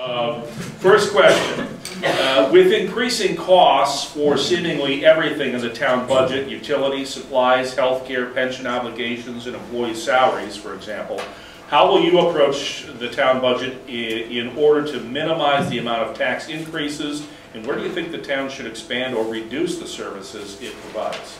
First question. With increasing costs for seemingly everything in the town budget, utilities, supplies, healthcare, pension obligations, and employee salaries, for example, how will you approach the town budget in order to minimize the amount of tax increases, and where do you think the town should expand or reduce the services it provides?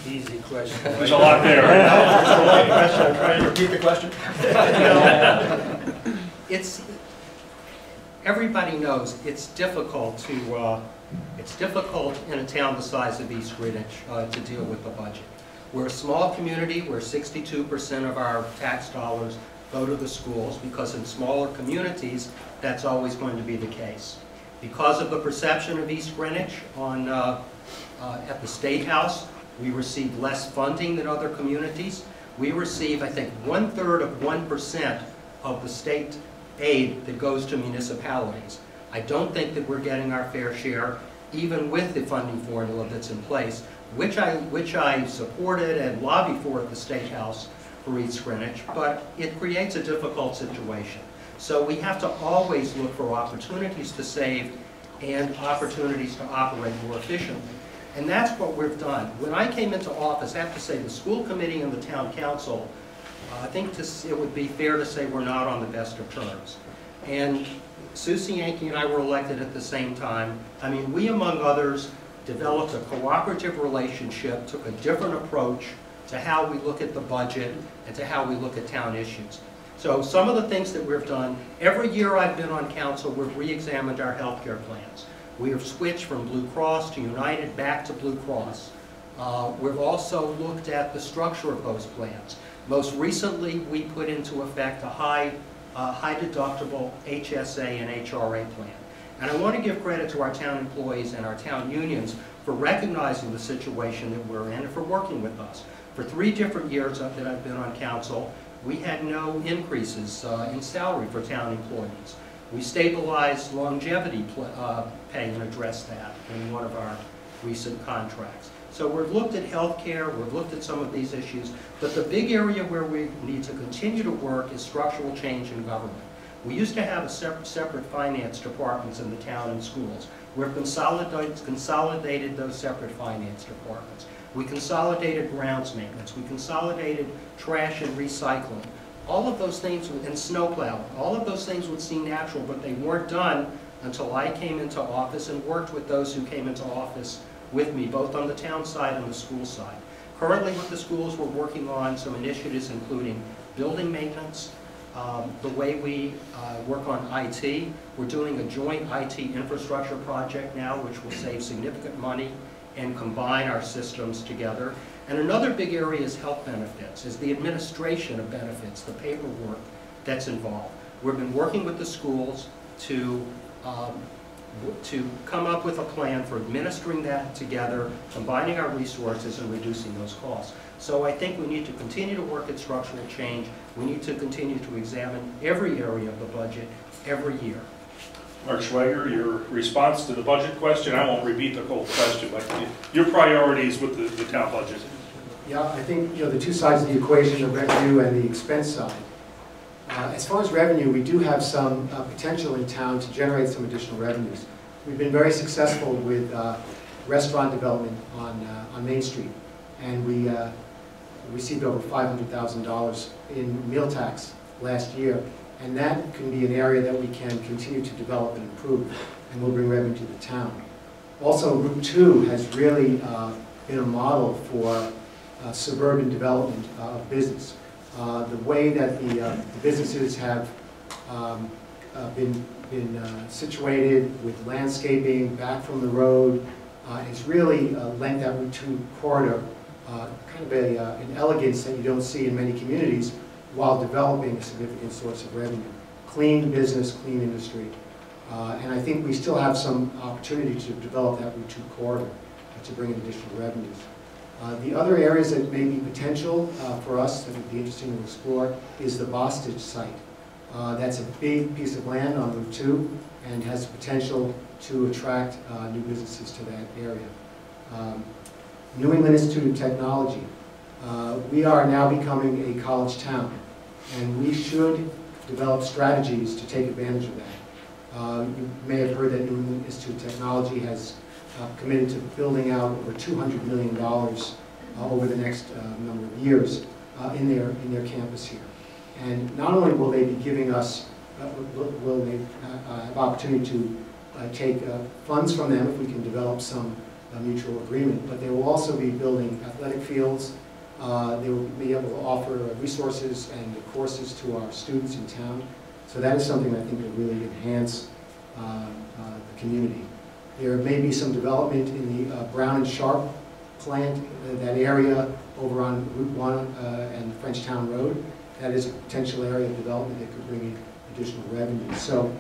Easy question. There's a lot there. I'm trying to repeat the question. Everybody knows it's difficult in a town the size of East Greenwich to deal with the budget. We're a small community where 62% of our tax dollars go to the schools, because in smaller communities that's always going to be the case. Because of the perception of East Greenwich at the State House, we receive less funding than other communities. We receive, I think, 1/3 of 1% of the state aid that goes to municipalities. I don't think that we're getting our fair share, even with the funding formula that's in place, which I supported and lobbied for at the State House for East Greenwich, but it creates a difficult situation. So we have to always look for opportunities to save and opportunities to operate more efficiently. And that's what we've done. When I came into office, I have to say the school committee and the town council, I think it would be fair to say we're not on the best of terms. And Susie Yankee and I were elected at the same time. I mean, we, among others, developed a cooperative relationship, took a different approach to how we look at the budget and to how we look at town issues. So some of the things that we've done, every year I've been on council, we've re-examined our health care plans. We have switched from Blue Cross to United back to Blue Cross. We've also looked at the structure of those plans. Most recently, we put into effect a high deductible HSA and HRA plan. And I want to give credit to our town employees and our town unions for recognizing the situation that we're in and for working with us. For 3 different years that I've been on council, we had no increases in salary for town employees. We stabilized longevity pay and addressed that in one of our recent contracts. So we've looked at health care, we've looked at some of these issues, but the big area where we need to continue to work is structural change in government. We used to have separate finance departments in the town and schools. We've consolidated those separate finance departments. We consolidated grounds maintenance. We consolidated trash and recycling. All of those things, and snowplow, all of those things would seem natural, but they weren't done until I came into office and worked with those who came into office with me, both on the town side and the school side. Currently with the schools, we're working on some initiatives including building maintenance, the way we work on IT. We're doing a joint IT infrastructure project now, which will save significant money and combine our systems together. And another big area is health benefits, is the administration of benefits, the paperwork that's involved. We've been working with the schools to come up with a plan for administering that together, combining our resources and reducing those costs. So I think we need to continue to work at structural change. We need to continue to examine every area of the budget every year. Mark Schweiger, your response to the budget question, I won't repeat the whole question, but your priorities with the town budget. Yeah, I think the 2 sides of the equation, the revenue and the expense side. As far as revenue, we do have some potential in town to generate some additional revenues. We've been very successful with restaurant development on Main Street, and we received over $500,000 in meal tax last year. And that can be an area that we can continue to develop and improve, and will bring revenue to the town. Also, Route 2 has really been a model for suburban development of business. The way that the businesses have been situated with landscaping back from the road has really lent that Route 2 corridor kind of an elegance that you don't see in many communities, while developing a significant source of revenue. Clean business, clean industry. And I think we still have some opportunity to develop that Route 2 corridor to bring in additional revenues. The other areas that may be potential for us that would be interesting to explore is the Bostage site. That's a big piece of land on Route 2 and has potential to attract new businesses to that area. New England Institute of Technology. We are now becoming a college town, And we should develop strategies to take advantage of that. You may have heard that New England Institute of Technology has committed to building out over $200 million over the next number of years in their campus here. And not only will they be giving us, will they have opportunity to take funds from them if we can develop some mutual agreement, but they will also be building athletic fields. They will be able to offer resources and courses to our students in town. So that is something I think will really enhance the community. There may be some development in the Brown and Sharp plant, that area over on Route 1 and Frenchtown Road. That is a potential area of development that could bring in additional revenue. So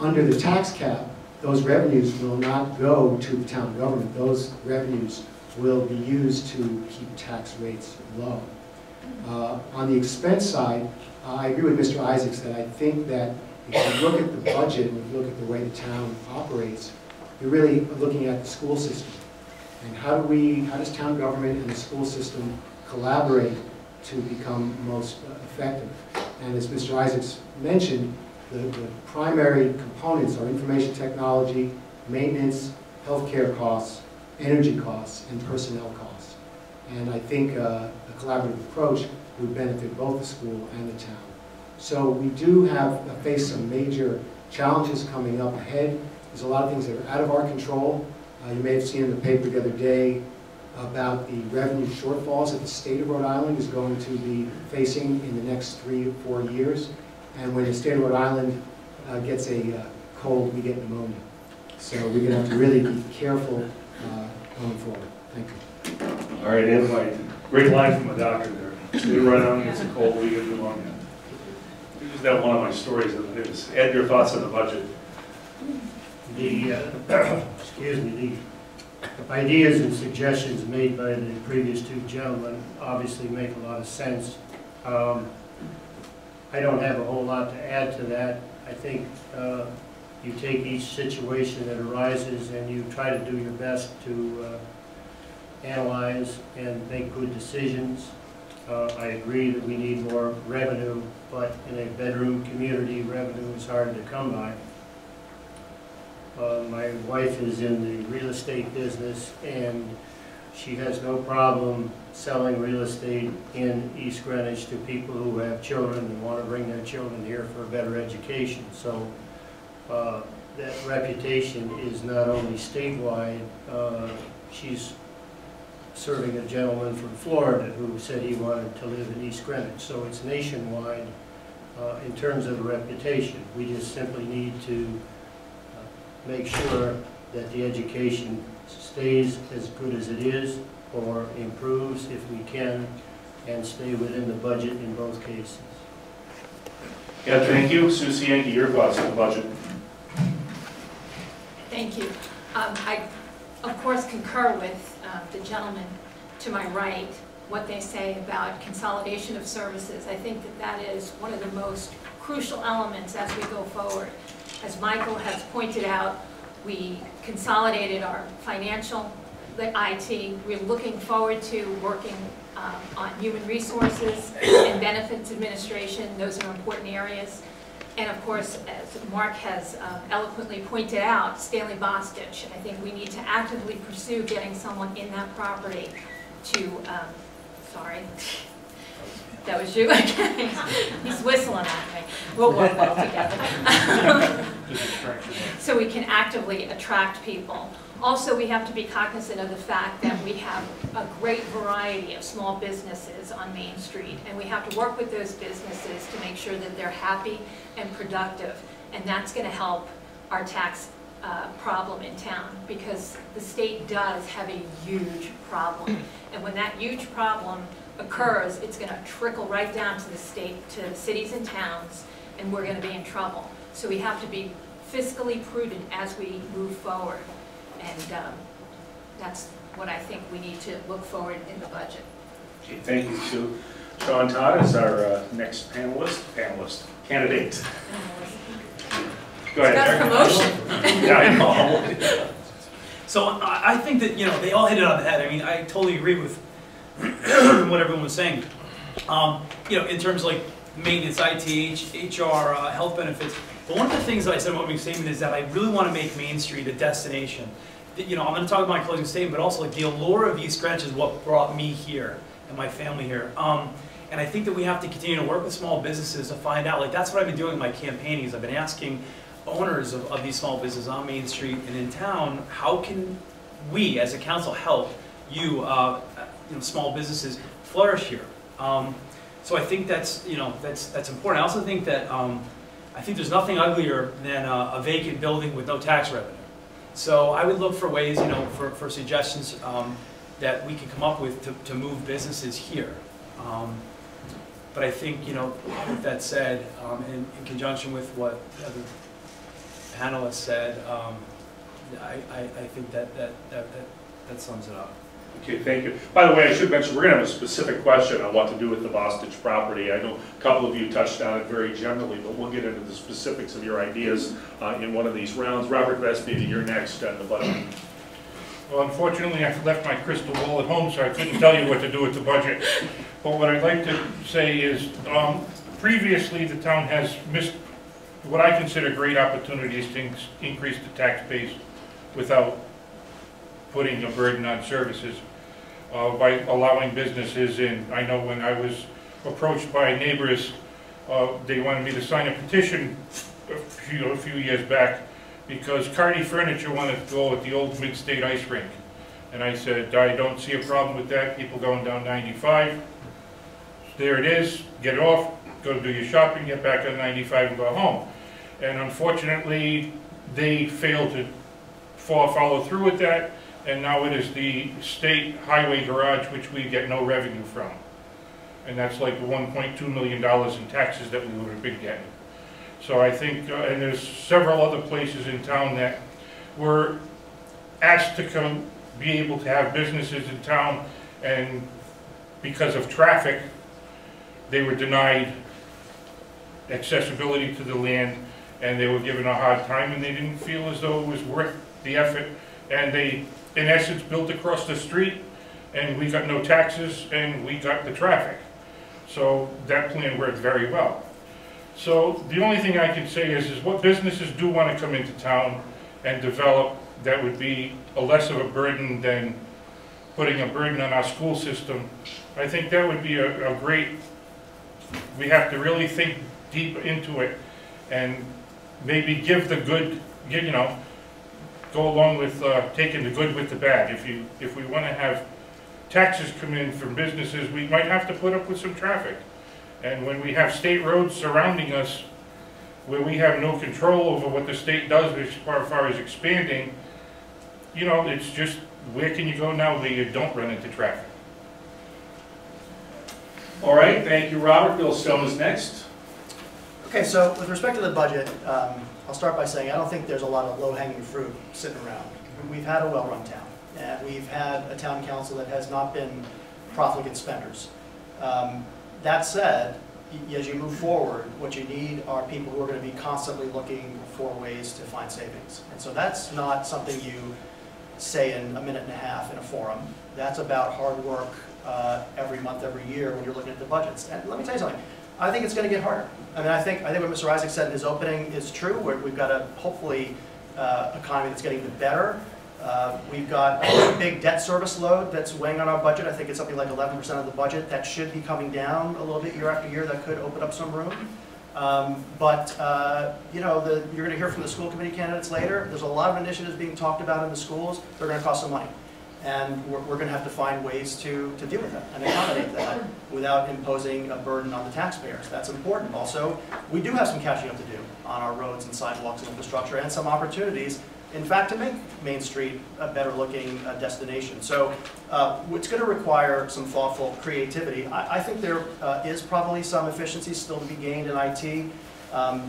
under the tax cap, those revenues will not go to the town government. Those revenues will be used to keep tax rates low. On the expense side, I agree with Mr. Isaacs that I think that if you look at the budget and if you look at the way the town operates, you're really looking at the school system. And how does town government and the school system collaborate to become most effective? And as Mr. Isaacs mentioned, the primary components are information technology, maintenance, healthcare costs, energy costs, and personnel costs. And I think a collaborative approach would benefit both the school and the town. So we do face some major challenges coming up ahead. There's a lot of things that are out of our control. You may have seen in the paper the other day about the revenue shortfalls that the state of Rhode Island is going to be facing in the next 3 or 4 years. And when the state of Rhode Island gets a cold, we get pneumonia. So we're going to have to really be careful going forward. Thank you. All right, Ed White. Great line from a doctor there. State of Rhode Island gets a cold, we get pneumonia. Is that one of my stories of the news? Ed, your thoughts on the budget? Excuse me, the ideas and suggestions made by the previous two gentlemen obviously make a lot of sense. I don't have a whole lot to add to that. I think you take each situation that arises and you try to do your best to analyze and make good decisions. I agree that we need more revenue, but in a bedroom community, revenue is hard to come by. My wife is in the real estate business, and she has no problem selling real estate in East Greenwich to people who have children and want to bring their children here for a better education. So that reputation is not only statewide, she's serving a gentleman from Florida who said he wanted to live in East Greenwich. So it's nationwide in terms of reputation. We just simply need to make sure that the education stays as good as it is or improves if we can, and stay within the budget in both cases. Yeah, thank you. Susie Yankee, your thoughts on the budget? Thank you. I, of course, concur with the gentleman to my right, what they say about consolidation of services. I think that that is one of the most crucial elements as we go forward. As Michael has pointed out, we consolidated our financial, the IT. We're looking forward to working on human resources and benefits administration. Those are important areas. And of course, as Mark has eloquently pointed out, Stanley Bostitch, I think we need to actively pursue getting someone in that property to, sorry. That was you? Okay. He's whistling at me. We'll work well together. So we can actively attract people. Also, we have to be cognizant of the fact that we have a great variety of small businesses on Main Street, and we have to work with those businesses to make sure that they're happy and productive, and that's going to help our tax problem in town, because the state does have a huge problem, and when that huge problem occurs, it's going to trickle right down to the state, to the cities and towns, and we're going to be in trouble. So we have to be fiscally prudent as we move forward, and that's what I think we need to look forward in the budget. Okay, thank you, Sue. Sean Todd is our next candidate. Go ahead. That's promotion. Yeah, I know. So I think that, they all hit it on the head. I mean, I totally agree with what everyone was saying. In terms of like maintenance, IT, HR, health benefits. But one of the things that I said in my opening statement is that I really want to make Main Street a destination. You know, I'm going to talk about my closing statement, but also like the allure of East Greenwich is what brought me here and my family here. And I think that we have to continue to work with small businesses to find out, like that's what I've been doing in my campaigning is I've been asking owners of these small businesses on Main Street and in town, how can we as a council help you, small businesses flourish here? So I think that's, that's important. I also think that, I think there's nothing uglier than a vacant building with no tax revenue. So I would look for ways, for suggestions that we can come up with to move businesses here. But I think, with that said, in conjunction with what the other panelists said, I think that sums it up. Okay, thank you. By the way, I should mention, we're going to have a specific question on what to do with the Bostitch property. I know a couple of you touched on it very generally, but we'll get into the specifics of your ideas in one of these rounds. Robert Vestby, you're next on the budget. Well, unfortunately, I've left my crystal ball at home, so I couldn't tell you what to do with the budget. But what I'd like to say is, previously the town has missed what I consider great opportunities to increase the tax base without putting a burden on services by allowing businesses in. I know when I was approached by neighbors, they wanted me to sign a petition a few years back because Cardi Furniture wanted to go at the old Mid-State Ice Rink. And I said, I don't see a problem with that. People going down 95. There it is. Get off, go do your shopping, get back on 95 and go home. And unfortunately, they failed to follow through with that. And now it is the state highway garage, which we get no revenue from. And that's like $1.2 million in taxes that we would have been getting. So I think, and there's several other places in town that were asked to come, be able to have businesses in town, and because of traffic, they were denied accessibility to the land, and they were given a hard time, and they didn't feel as though it was worth the effort. And they, in essence, built across the street, and we got no taxes, and we got the traffic. So that plan worked very well. So the only thing I can say is what businesses do want to come into town and develop that would be a less of a burden than putting a burden on our school system. I think that would be a great, we have to really think deep into it and maybe give the good, go along with taking the good with the bad. If we want to have taxes come in from businesses, we might have to put up with some traffic. And when we have state roads surrounding us, where we have no control over what the state does as far as expanding, it's just, where can you go now where you don't run into traffic? All right, thank you, Robert. Bill Stone is next. Okay, so with respect to the budget, I'll start by saying I don't think there's a lot of low-hanging fruit sitting around. We've had a well-run town, and we've had a town council that has not been profligate spenders. That said, as you move forward, what you need are people who are going to be constantly looking for ways to find savings. And so that's not something you say in a minute and a half in a forum. That's about hard work every month, every year when you're looking at the budgets. And let me tell you something. I think it's going to get harder. I mean, I think what Mr. Isaac said in his opening is true. We've got a hopefully economy that's getting better. We've got a big debt service load that's weighing on our budget. I think it's something like 11% of the budget. That should be coming down a little bit year after year. That could open up some room. You're going to hear from the school committee candidates later. There's a lot of initiatives being talked about in the schools. They're going to cost some money. And we're going to have to find ways to deal with that and accommodate that without imposing a burden on the taxpayers. That's important. Also, we do have some catching up to do on our roads and sidewalks and infrastructure, and some opportunities, in fact, to make Main Street a better looking destination. So it's going to require some thoughtful creativity. I think there is probably some efficiency still to be gained in IT.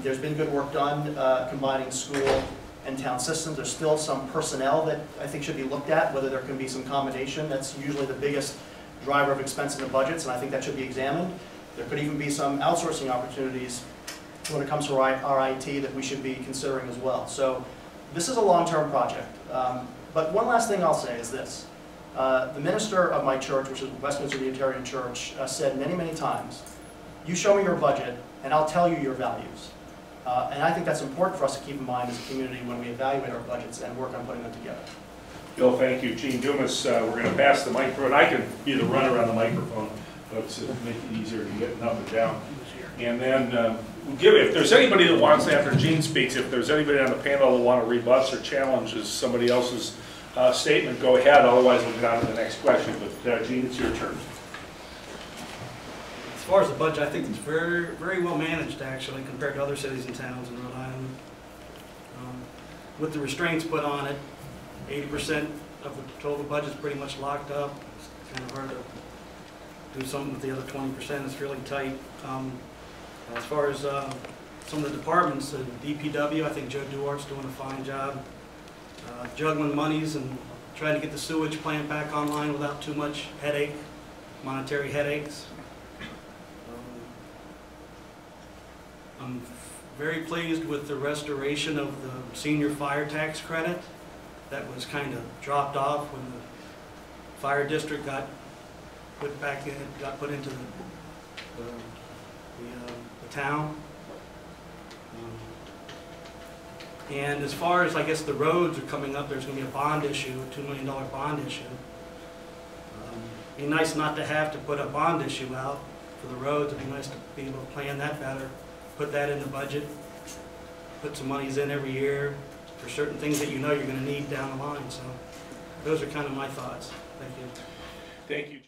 There's been good work done combining school and town systems. There's still some personnel that I think should be looked at, whether there can be some combination. That's usually the biggest driver of expense in the budgets, and I think that should be examined. There could even be some outsourcing opportunities when it comes to our IT that we should be considering as well. So this is a long-term project. But one last thing I'll say is this. The minister of my church, which is Westminster Unitarian Church, said many, many times, You show me your budget, and I'll tell you your values. And I think that's important for us to keep in mind as a community when we evaluate our budgets and work on putting them together. Bill, thank you. Gene Dumas, we're going to pass the microphone. I can be the runner on the microphone, but to make it easier to get up and down. And then we'll give it, if there's anybody that wants, after Gene speaks, if there's anybody on the panel that want to rebut or challenges somebody else's statement, go ahead. Otherwise, we'll get on to the next question. But Gene, it's your turn. As far as the budget, I think it's very, very well managed, actually, compared to other cities and towns in Rhode Island. With the restraints put on it, 80% of the total budget is pretty much locked up. It's kind of hard to do something with the other 20%. It's really tight. As far as some of the departments, the DPW, I think Joe Duart's doing a fine job juggling monies and trying to get the sewage plant back online without too much headache, monetary headaches. I'm very pleased with the restoration of the senior fire tax credit that was kind of dropped off when the fire district got put back in, got put into the town. And as far as, I guess, the roads are coming up, there's going to be a bond issue, a $2 million bond issue. It'd be nice not to have to put a bond issue out for the roads. It'd be nice to be able to plan that better, put that in the budget, put some monies in every year for certain things that you know you're going to need down the line. So those are kind of my thoughts. Thank you. Thank you.